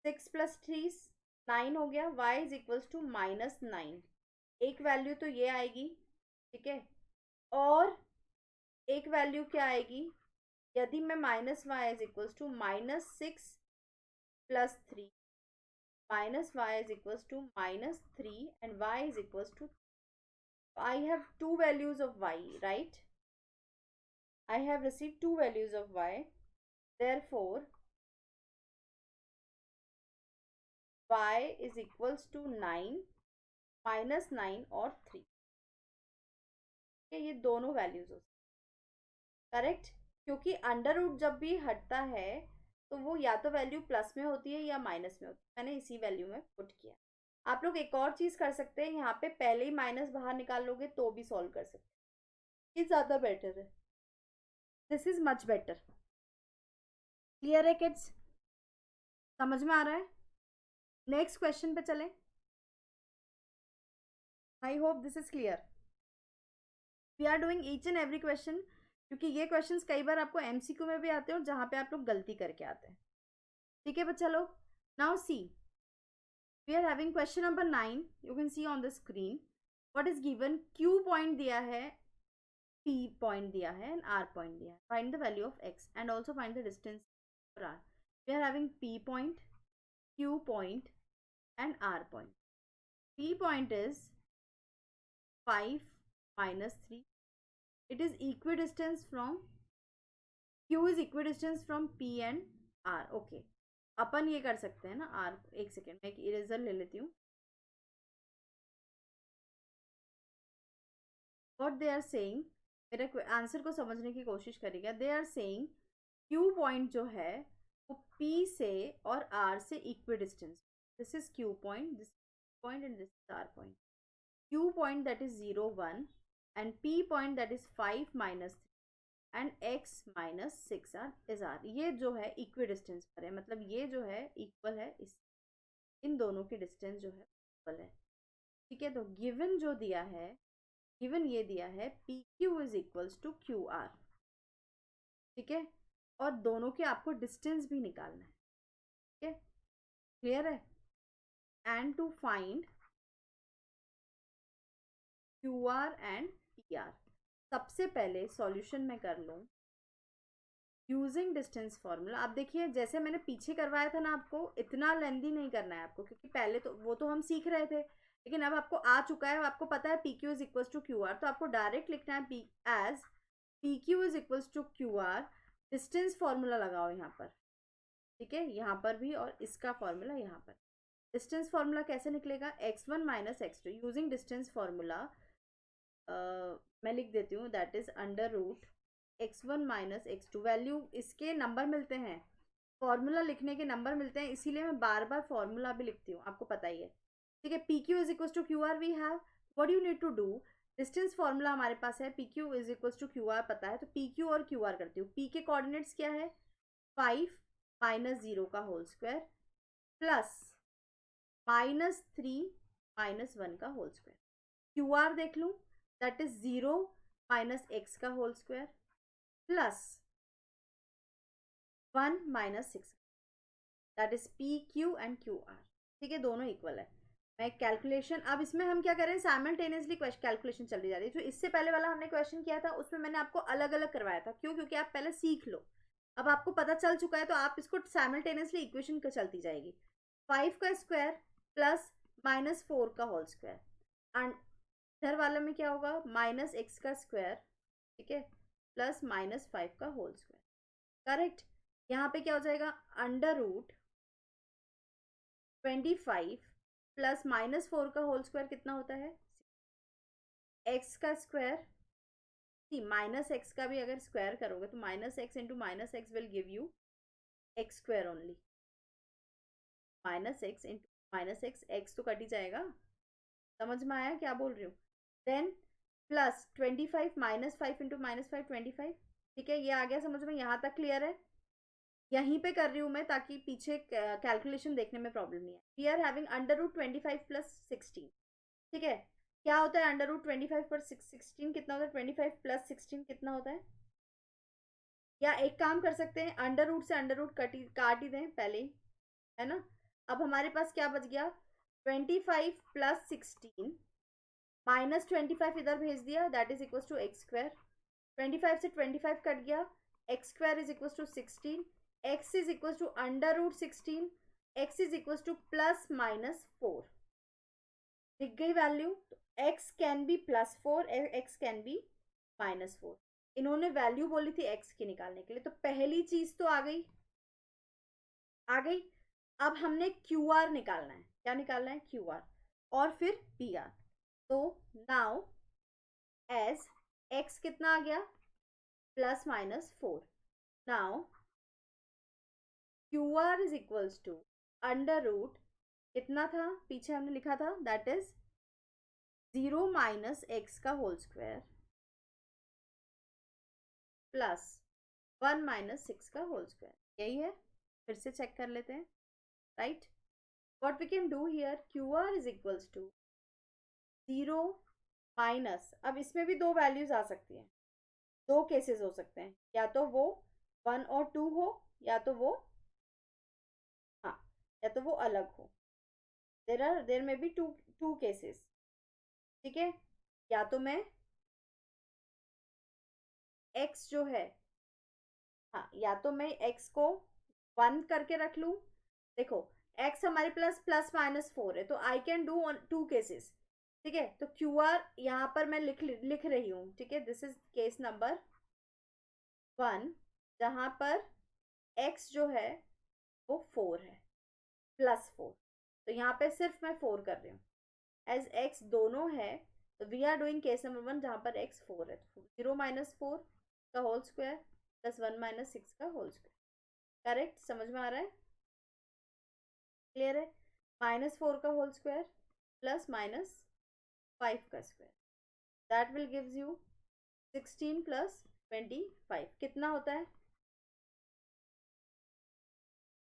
6 plus 3 9 हो गया, y is equals to -9, एक वैल्यू तो ये आएगी, ठीक है, और एक वैल्यू क्या आएगी, यदि मैं -y is equals to -6 plus 3, -y is equals to -3 and y is equals to, I have two values of y, right, I have received two values of y, therefore y is equals to 9, -9 और 3, ये दोनों values हो, correct, क्योंकि under root जब भी हटता है तो वो या तो वैल्यू प्लस में होती है या माइनस में होती है, मैंने इसी वैल्यू में पुट किया। आप लोग एक और चीज़ कर सकते हैं, यहाँ पे पहले ही माइनस बाहर निकाल लोगे तो भी सॉल्व कर सकते हैं, ये ज़्यादा बेटर है, this is much better. Clear है किड्स, समझ में आ रहा है, नेक्स्ट क्वेश्चन पे चलें, I hope this is clear. We are doing each and every question, क्योंकि ये क्वेश्चंस कई बार आपको एमसीक्यू में भी आते हैं और जहाँ पे आप लोग गलती करके आते हैं, ठीक है बच्चा लोग। Now see, we are having question number 9, you can see on the screen, what is given, Q point दिया है, पी पॉइंट दिया है एंड आर पॉइंट दिया है, find the value of X and also find the distance for R. We are having P point, Q point and R point. P point is 5 -3, it is equidistance from, q is equidistance from p and r, okay, अपन ये कर सकते हैं ना r, एक second मैं एक eraser ले लेती हूँ। व्हाट दे आर सेइंग, मेरे आंसर को समझने की कोशिश करिएगा, they are saying q point जो है वो p से और r से equidistance, this is q point, this point and this is r point, Q point that is 0 1 and P point that is 5 minus 3 and X minus 6 is R। ये जो है equi distance पर है, मतलब ये जो है इक्वल है इस, इन दोनों की डिस्टेंस जो है इक्वल है। ठीक है, तो गिवन जो दिया है, गिवन ये दिया है P Q is equals to Q R. ठीक है, और दोनों के आपको डिस्टेंस भी निकालना है। ठीक है, क्लियर है। And to find Q R and P R, सबसे पहले सॉल्यूशन में कर लूँ यूजिंग डिस्टेंस फॉर्मूला। आप देखिए जैसे मैंने पीछे करवाया था ना, आपको इतना लेंदी नहीं करना है आपको, क्योंकि पहले तो वो तो हम सीख रहे थे, लेकिन अब आपको आ चुका है, आपको पता है P Q is equals to Q R, तो आपको डायरेक्ट लिखना है P Q is equals to Q R, distance formula लगाओ यहाँ पर। ठीक है, यहाँ पर भी, और इसका फॉर्मूला यहाँ पर। डिस्टेंस फॉर्मूला कैसे निकलेगा, x1 minus x2 using distance formula. मैं लिख देती हूँ, that is under root x1 minus x2। Value इसके नंबर मिलते हैं, फॉर्मूला लिखने के नंबर मिलते हैं, इसीलिए मैं बार बार फॉर्मूला भी लिखती हूँ, आपको पता ही है। ठीक है, P Q is equal to Q R we have, what you need to do, distance formula हमारे पास है, P Q is equal to Q R पता है, तो पी क्यू और क्यू आर करती हूँ। पी के कोऑर्डिनेट्स क्या है, 5 माइनस 0 का whole square plus minus 3 minus 1 का होल स्क्वायर। क्यू आर देख लूँ, दैट इज 0 माइनस एक्स का whole square plus 1 minus 6, that is P Q and Q R. ठीक है, दोनों इक्वल है। मैं कैलकुलेशन, अब इसमें हम क्या करें, साइमल्टेनियसली कैलकुलेशन चल रही जा रही है। जो इससे पहले वाला हमने क्वेश्चन किया था उसमें मैंने आपको अलग अलग करवाया था, क्यों, क्योंकि आप पहले सीख लो, अब आपको पता चल चुका है, तो आप इसको साइमल्टेनियसली इक्वेशन का चलती जाएगी। 5 का स्क्वायर प्लस माइनस 4 का होल स्क्वायर, एंड इधर वाले में क्या होगा, माइनस एक्स का स्क्वायर, ठीक है, प्लस माइनस 5 का होल स्क्वायर। करेक्ट, यहाँ पे क्या हो जाएगा, अंडर रूट 25 प्लस माइनस 4 का होल स्क्वायर कितना होता है, एक्स का स्क्वायर, माइनस एक्स का भी अगर स्क्वायर करोगे तो minus X into minus X will give you X square only. Minus X into minus X, X तो कट ही जाएगा, समझ में आया क्या बोल रही हूँ। Then plus 25 minus 5 into minus 5 25। ठीक है, ये आ गया समझ में, यहाँ तक क्लियर है। यहीं पे कर रही हूँ मैं ताकि पीछे कैलकुलेशन देखने में प्रॉब्लम नहीं है। We are having under root 25 plus 16। ठीक है, क्या होता है अंडर रूट 25 पर 16 कितना होता है, 25 प्लस 16 कितना होता है, या एक काम कर सकते हैं, अंडर रूट से अंडर रूट काट ही दें पहले ही, है ना। अब हमारे पास क्या बच गया, 25 प्लस 16 माइनस 25 इधर भेज दिया, that is equal to X square. 25 से 25 कट गया, X square is equal to 16, X is equal to under root 16, X is equal to plus minus 4। दिख गई वैल्यू, तो X can be plus 4, X can be minus 4। इन्होंने value बोली थी x की निकालने के लिए, तो पहली चीज तो आ गई, आ गई। अब हमने क्यू आर निकालना है, क्या निकालना है, क्यू आर, और फिर पी आर। तो नाउ एज एक्स कितना आ गया, plus minus 4, now Q R is equals to under root कितना था, पीछे हमने लिखा था, दैट इज 0 माइनस एक्स का होल स्क्वायर प्लस 1 माइनस 6 का होल स्क्वायर। यही है, फिर से चेक कर लेते हैं, right. What we can do here, Q R is equals to 0 minus, अब इसमें भी दो वैल्यूज आ सकती हैं, दो केसेस हो सकते हैं, या तो वो 1 और 2 हो, या तो वो, हाँ, या तो वो अलग हो। देर में बी टू केसेस। ठीक है, या तो मैं x जो है, हाँ, या तो मैं x को 1 करके रख लूँ। देखो x हमारे प्लस माइनस 4 है, तो आई कैन डू ऑन 2 केसेस। ठीक है, तो क्यू आर यहाँ पर मैं लिख रही हूँ। ठीक है, दिस इज केस नंबर 1, जहाँ पर x जो है वो 4 है, प्लस 4, तो यहाँ पे सिर्फ मैं 4 कर रही हूँ। एज x दोनों है, तो we are doing case number 1 जहाँ पर x 4 है, 0 माइनस 4 का होल स्क्वायर प्लस 1 माइनस 6 का होल स्क्वायर। करेक्ट, समझ में आ रहा है, क्लियर है। माइनस 4 का होल स्क्वायर प्लस माइनस 5 का square, that will gives you 16 plus 25 कितना होता है?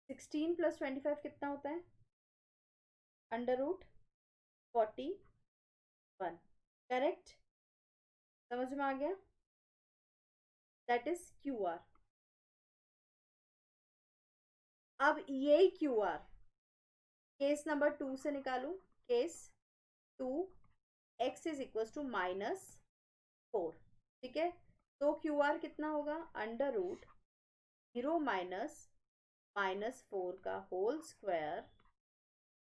16 प्लस 25 कितना होता है? Under root 41, correct? समझ में आ गया? That is Q R. अब यही क्यू आर केस नंबर 2 से निकालू। Case 2 x is equal to -4, ठीक है? तो क्यू आर कितना होगा? अंडर रूट 0 माइनस -4 का होल स्क्वायर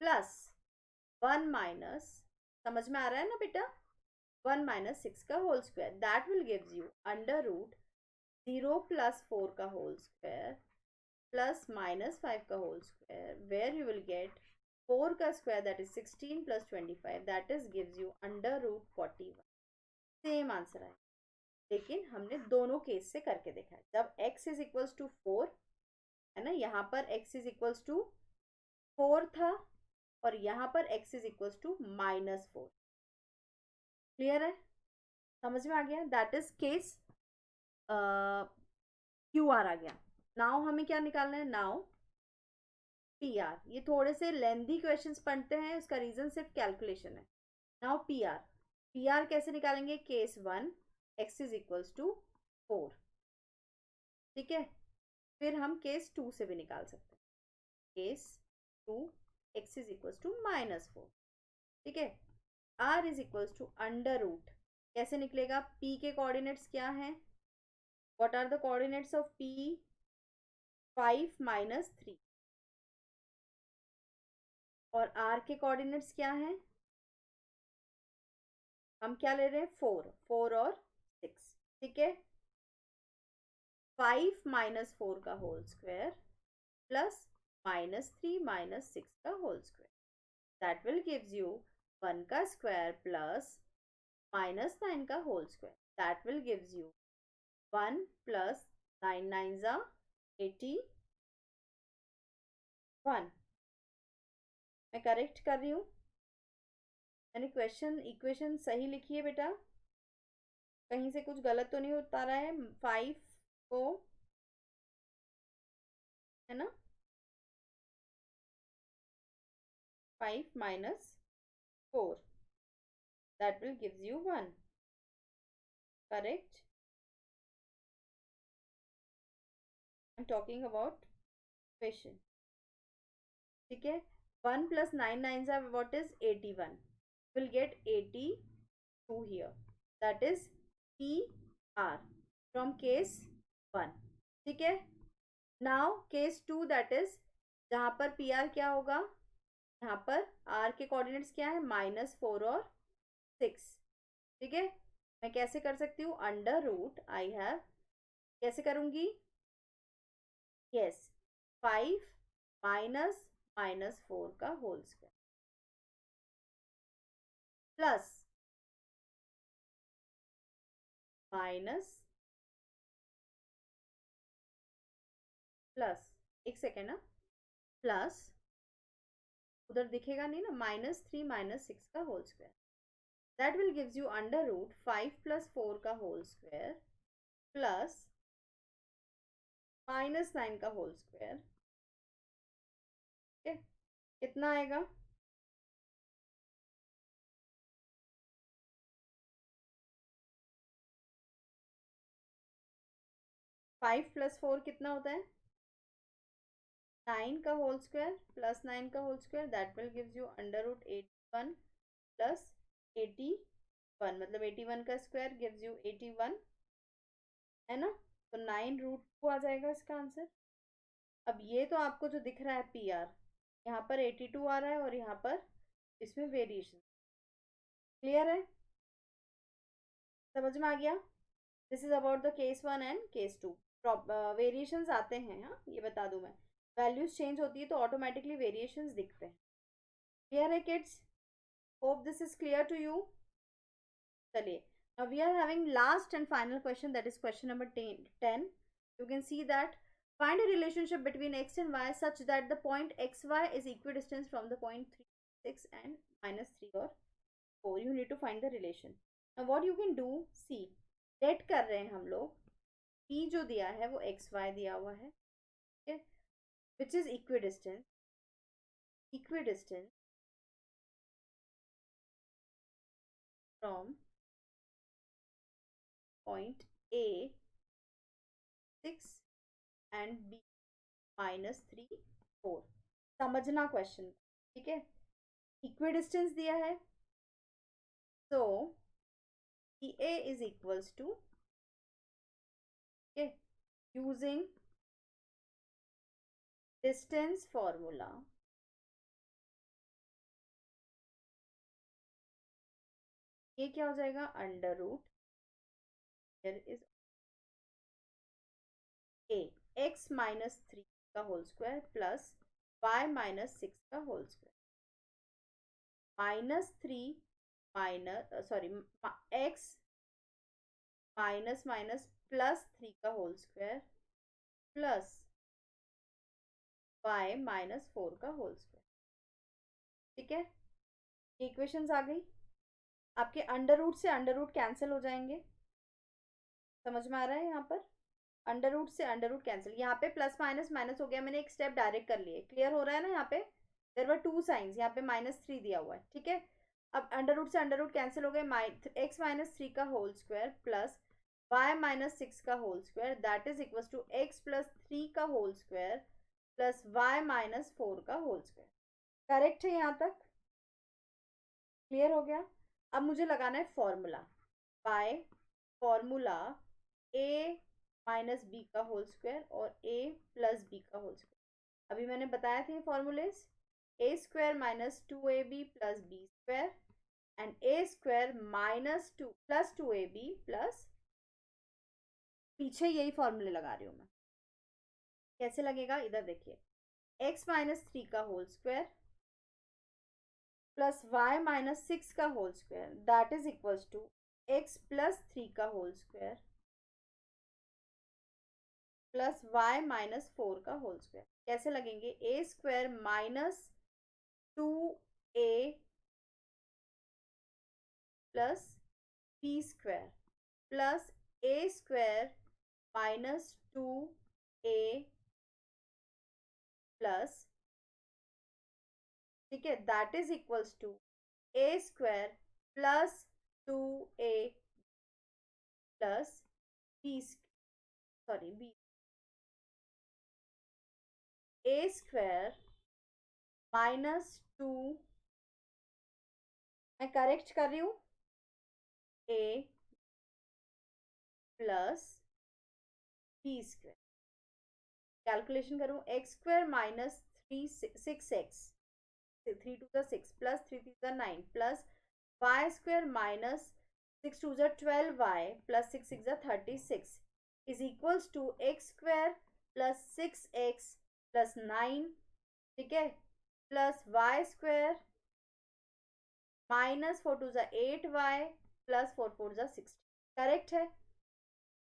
प्लस 1 माइनस, समझ में आ रहा है ना बेटा? 1 माइनस 6 का whole square, that will gives you under root 0 plus 4 का होल स्क्वायर प्लस -5 का whole square, where you will get 4 का square that is 16 plus 25 that is gives you under root 41। Same answer है, लेकिन हमने दोनों case से करके देखा है। जब x इज इक्वल्स टू 4 है ना, यहाँ पर x इज इक्वल्स टू 4 था और यहाँ पर x is equals to -4। Clear है? समझ में आ गया? That is case Q R आ गया। नाउ हमें क्या निकालना है? Now P R. ये थोड़े से लेंदी क्वेश्चंस पढ़ते हैं, उसका रीजन सिर्फ कैलकुलेशन है। Now P R. P R कैसे निकालेंगे? Case 1 x is equals to 4, ठीक है? फिर हम केस 2 से भी निकाल सकते हैं। Case 2 x is equals to -4, ठीक है? r is equals to under root, कैसे निकलेगा? p के कोऑर्डिनेट्स क्या हैं? What are the coordinates of p? 5 minus 3। और r के कोऑर्डिनेट्स क्या हैं? हम क्या ले रहे हैं? 4 और 6, ठीक है? 5 माइनस 4 का होल स्क्वायर प्लस -3 माइनस 6 का whole square, that will gives you 1 का स्क्वायर प्लस -9 का whole square, that will gives you 1 plus 9 9 जा 81। मैं करेक्ट कर रही हूँ? मैंने क्वेश्चन इक्वेशन सही लिखी है बेटा? कहीं से कुछ गलत तो नहीं उतारा है? 5 को, है ना, 5 minus 4 that will gives you 1, correct? I'm talking about question, ठीक है? 1 plus 9 9s are what is 81, will get 82 here, that is PR from case 1, ठीक है? now case 2 that is जहाँ पर PR क्या होगा? यहाँ पर R के कोऑर्डिनेट्स क्या है? -4 और 6, ठीक है? मैं कैसे कर सकती हूँ? अंडर रूट आई हैव, कैसे करूंगी? यस, 5 माइनस -4 का whole square plus minus plus, एक सेकेंड ना, प्लस उधर दिखेगा नहीं ना, -3 माइनस 6 का whole square, that will gives you under root 5 plus 4 का होल स्क्वायर प्लस -9 का होल स्क्वायर, ठीक है? कितना आएगा? 5 प्लस 4 कितना होता है? 9 का होल स्क्वायर प्लस 9 का whole square, that will gives you under root 81 plus 81, मतलब 81 का स्क्वायर गिव्स यू 81, है ना? तो 9 रूट 2 आ जाएगा इसका आंसर। अब ये तो आपको जो दिख रहा है पी आर, यहाँ पर 82 आ रहा है और यहाँ पर इसमें वेरिएशन। क्लियर है? समझ में आ गया? This is about the case 1 and case 2। Variations आते हैं, हाँ, ये बता दूं मैं, वैल्यूज चेंज होती है तो ऑटोमेटिकली वेरिएशंस दिखते हैं। क्लियर है kids? Hope this is clear to you. चलिए, now we are having last and final question, that is question number 10. You can see that find a relationship between x and y such that the point xy is equidistant from the point 3 6 and -3 or 4, you need to find the relation. Now what you can do, see, late कर रहे हैं हम लोग, p जो दिया है वो xy दिया हुआ है, ठीक है, which is equidistant from point A 6 and B -3 4. समझना क्वेश्चन, ठीक है। इक्विडिस्टेंस दिया है, so EA is equals to, okay, using distance formula, ये क्या हो जाएगा, under root, here is A x -3 का होल स्क्वायर प्लस y -6 का होल स्क्वायर, -3 x +3 का होल स्क्वायर प्लस y -4 का होल स्क्वायर, ठीक है। ये इक्वेशंस आ गई आपके। अंडर रूट से अंडर रूट कैंसिल हो जाएंगे, समझ में आ रहा है। यहाँ पर अंडर रूट से अंडर रूट कैंसिल, यहाँ पे प्लस माइनस माइनस हो गया, मैंने एक स्टेप डायरेक्ट कर लिए, क्लियर हो रहा है ना। यहाँ पे देयर वर 2 साइंस, यहाँ पे -3 दिया हुआ है, ठीक है। अब अंडर रूट से अंडर रूट कैंसिल हो गए, x -3 का होल स्क्वायर प्लस y -6 का whole square, that is equal to x +3 का होल स्क्वायर प्लस y -4 का होल स्क्वायर। करेक्ट है यहाँ तक, क्लियर हो गया। अब मुझे लगाना है formula, by formula a -b का होल स्क्वायर और a + b का होल स्क्वायर। अभी मैंने बताया थे formulas, a² -2ab + b² and a² -2 + 2ab पीछे यही फॉर्मूले लगा रही हूँ मैं। कैसे लगेगा, इधर देखिए, x -3 का होल स्क्वायर प्लस y -6 का whole square, that is equals to x +3 का होल स्क्वायर प्लस y -4 का होल स्क्वायर। कैसे लगेंगे, a² -2a plus b² plus a² -2a plus, ठीक है, that is equals to a² +2a plus b, a² -2, मैं correct कर रही हूँ, a प्लस b², कैलकुलेशन करूँ, x² -6x 3 2 6 plus 3 3 9 plus y² -6 2 12y plus 6 6 36 is equals to x² +6x +9, ठीक है, plus y² -4 2 8y plus 4 4 16। Correct है।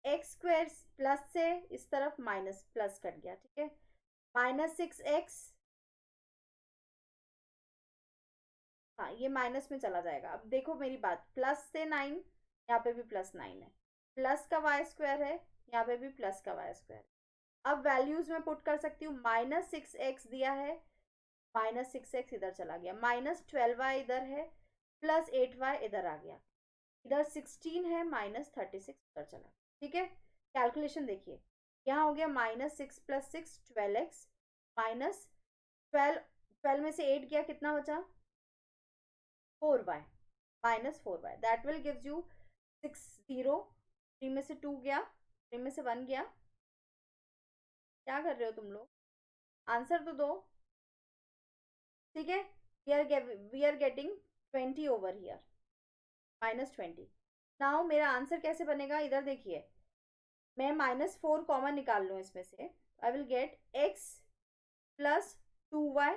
x² plus से इस तरफ माइनस प्लस कट गया, ठीक है, -6x, हाँ ये माइनस में चला जाएगा। अब देखो मेरी बात, प्लस से 9, यहाँ पे भी +9 है, प्लस का y² है, यहाँ पे भी प्लस का y²। अब वैल्यूज में पुट कर सकती हूँ, -6x दिया है, -6x इधर चला गया, -12y इधर है, प्लस 8y इधर आ गया, इधर 16 है, -36 उधर चला, ठीक है। कैलकुलेशन देखिए, यहाँ हो गया -6 + 6 12x -12 में से 8 गया, कितना बचा, 4y -4y, that will gives you 60। 3 में से 2 गया, 3 में से 1 गया, क्या कर रहे हो तुम लोग, आंसर तो दो, ठीक है। We are getting 20 over here, -20। नाउ मेरा आंसर कैसे बनेगा, इधर देखिए, मैं -4 कॉमन निकाल लूँ इसमें से, I will get x + 2y,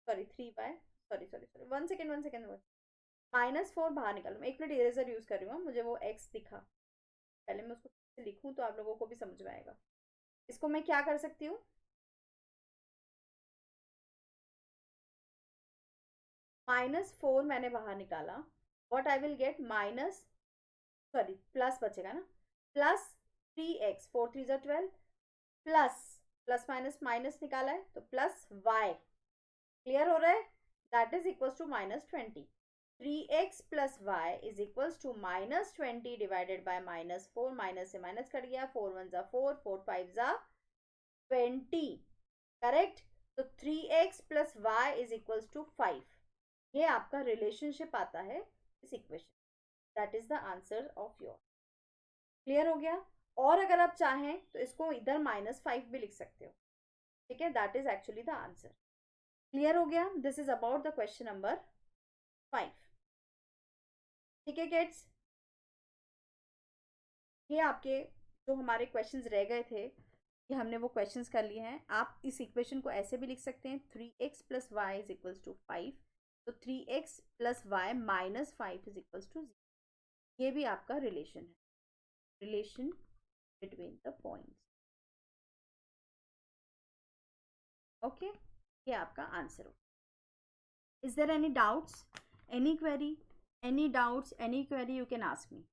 sorry 3y, sorry 1 second -4 बाहर निकालूँ, मैं 1 मिनट इरेजर यूज कर रही हूँ, मुझे वो x दिखा, पहले मैं उसको लिखूँ तो आप लोगों को भी समझ में आएगा। इसको मैं क्या कर सकती हूँ, -4 मैंने बाहर निकाला, what I will get plus बचेगा ना, प्लस 3x, 4 3 ज़ा 12, प्लस प्लस माइनस माइनस निकाला है तो प्लस y, क्लियर हो रहा है, that is equals to -20. 3x plus y is equals to -20 divided by -4, minus से माइनस कट गया, 4 1 ज़ा 4, 4 5 ज़ा 20, करेक्ट. तो 3x plus y is equals to 5. ये आपका रिलेशनशिप आता है इस equation. That is the answer of your. Clear हो गया. और अगर आप चाहें तो इसको इधर -5 भी लिख सकते हो, ठीक है. That is actually the answer. Clear हो गया. This is about the question number 5. ठीक है किड्स, ये आपके जो हमारे क्वेश्चंस रह गए थे, ये हमने वो क्वेश्चंस कर लिए हैं. आप इस इक्वेशन को ऐसे भी लिख सकते हैं, 3x plus y is equals to 5. तो 3x plus y minus 5 is equals to 0. ये भी आपका रिलेशन है, relation between the points. Okay, ये आपका आंसर हो. Is there any doubts, any query, any doubts, any query you can ask me.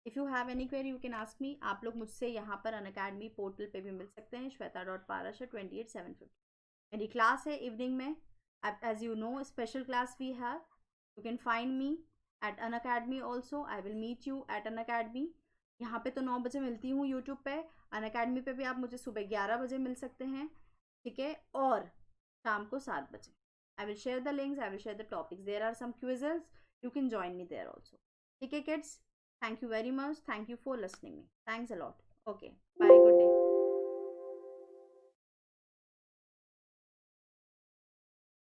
If you have any query you can ask me. आप लोग मुझसे यहाँ पर अनअकैडमी पोर्टल पे भी मिल सकते हैं, shweta.parasha28 750. मेरी क्लास है इवनिंग में, as you know special class we have. You can find me at Unacademy also. I will meet you at Unacademy. यहाँ पे तो 9 बजे मिलती हूँ यूट्यूब पे. अनअकैडमी पे भी आप मुझे सुबह 11 बजे मिल सकते हैं, ठीक है, और शाम को 7 बजे. I will share the links, I will share the topics. There are some quizzes, you can join me there also. Okay kids, thank you very much. Thank you for listening me. Thanks a lot. Okay, bye, good day.